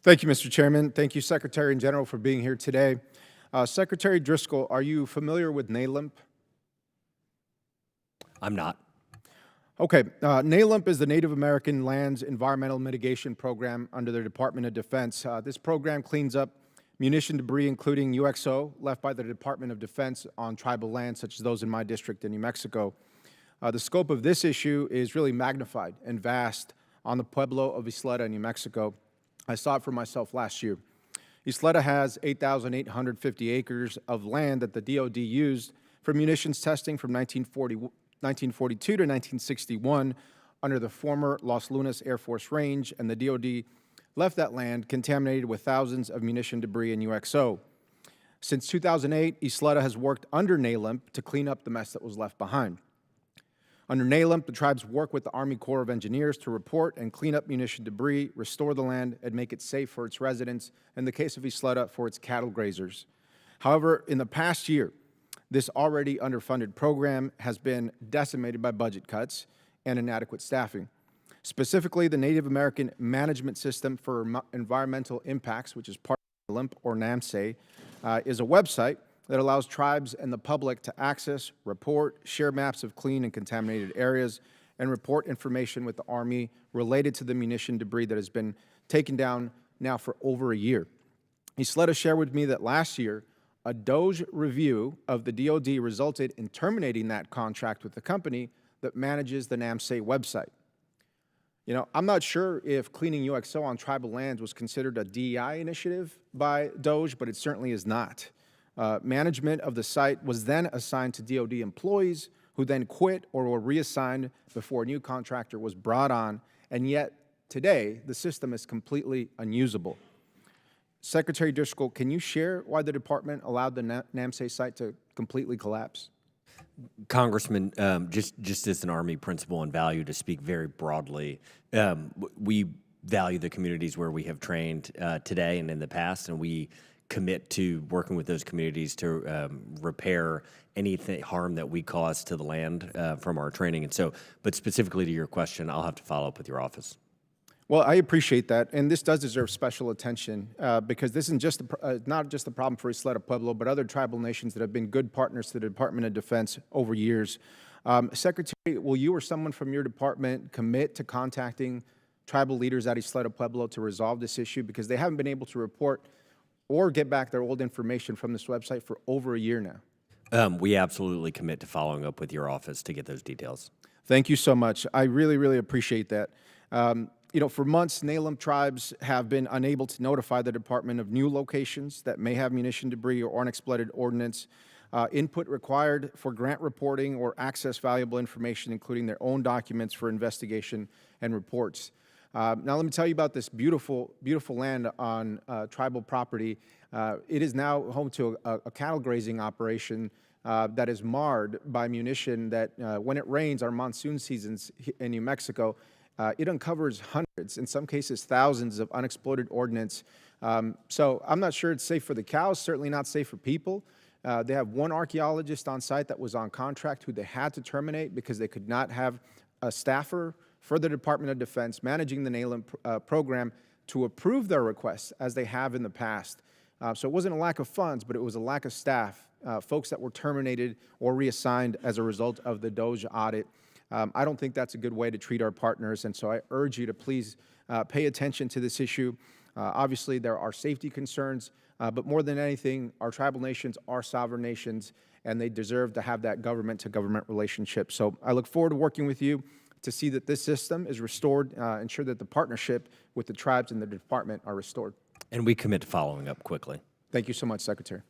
Thank you, Mr. Chairman. Thank you, Secretary in General, for being here today. Secretary Driscoll, are you familiar with NALEMP? I'm not. Okay. NALEMP is the Native American Lands Environmental Mitigation Program under the Department of Defense. This program cleans up munition debris, including UXO, left by the Department of Defense on tribal lands, such as those in my district in New Mexico. The scope of this issue is really magnified and vast on the Pueblo of Isleta, New Mexico. I saw it for myself last year. Isleta has 8,850 acres of land that the DoD used for munitions testing from 1942 to 1961 under the former Los Lunas Air Force Range, and the DoD left that land contaminated with thousands of munition debris and UXO. Since 2008, Isleta has worked under NALEMP to clean up the mess that was left behind. Under NALEMP, the tribes work with the Army Corps of Engineers to report and clean up munition debris, restore the land, and make it safe for its residents, in the case of Isleta, for its cattle grazers. However, in the past year, this already underfunded program has been decimated by budget cuts and inadequate staffing. Specifically, the Native American Management System for Environmental Impacts, which is part of NALEMP or NAMSE, is a website that allows tribes and the public to access, report, share maps of clean and contaminated areas, and report information with the Army related to the munition debris that has been taken down now for over a year. Isleta shared with me that last year, a DOJ review of the DoD resulted in terminating that contract with the company that manages the NAMSE website. You know, I'm not sure if cleaning UXO on tribal lands was considered a DEI initiative by DOJ, but it certainly is not. Management of the site was then assigned to DoD employees who then quit or were reassigned before a new contractor was brought on, and yet today the system is completely unusable. Secretary Driscoll, can you share why the department allowed the NAMSE site to completely collapse? Congressman, just as an Army principle and value, to speak very broadly, we value the communities where we have trained today and in the past, and we commit to working with those communities to repair anything harm that we cause to the land from our training. And so, but specifically to your question, I'll have to follow up with your office. Well, I appreciate that, and this does deserve special attention because this isn't just not just a problem for Isleta Pueblo, but other tribal nations that have been good partners to the Department of Defense over years. Secretary, will you or someone from your department commit to contacting tribal leaders at Isleta Pueblo to resolve this issue, because they haven't been able to report or get back their old information from this website for over a year now? We absolutely commit to following up with your office to get those details. Thank you so much. I really, really appreciate that. You know, for months, NALEMP tribes have been unable to notify the department of new locations that may have munition debris or unexploded ordnance. Input required for grant reporting or access valuable information, including their own documents for investigation and reports. Now, let me tell you about this beautiful, beautiful land on tribal property. It is now home to a cattle grazing operation that is marred by munition that, when it rains, our monsoon seasons in New Mexico, it uncovers hundreds, in some cases thousands, of unexploded ordnance. So I'm not sure it's safe for the cows, certainly not safe for people. They have one archaeologist on site that was on contract who they had to terminate because they could not have a staffer for the Department of Defense managing the NALEMP program to approve their requests as they have in the past. So it wasn't a lack of funds, but it was a lack of staff, folks that were terminated or reassigned as a result of the DOJ audit. I don't think that's a good way to treat our partners, and so I urge you to please pay attention to this issue. Obviously, there are safety concerns, but more than anything, our tribal nations are sovereign nations, and they deserve to have that government-to-government relationship. So I look forward to working with you to see that this system is restored, ensure that the partnership with the tribes and the department are restored. And we commit to following up quickly. Thank you so much, Secretary.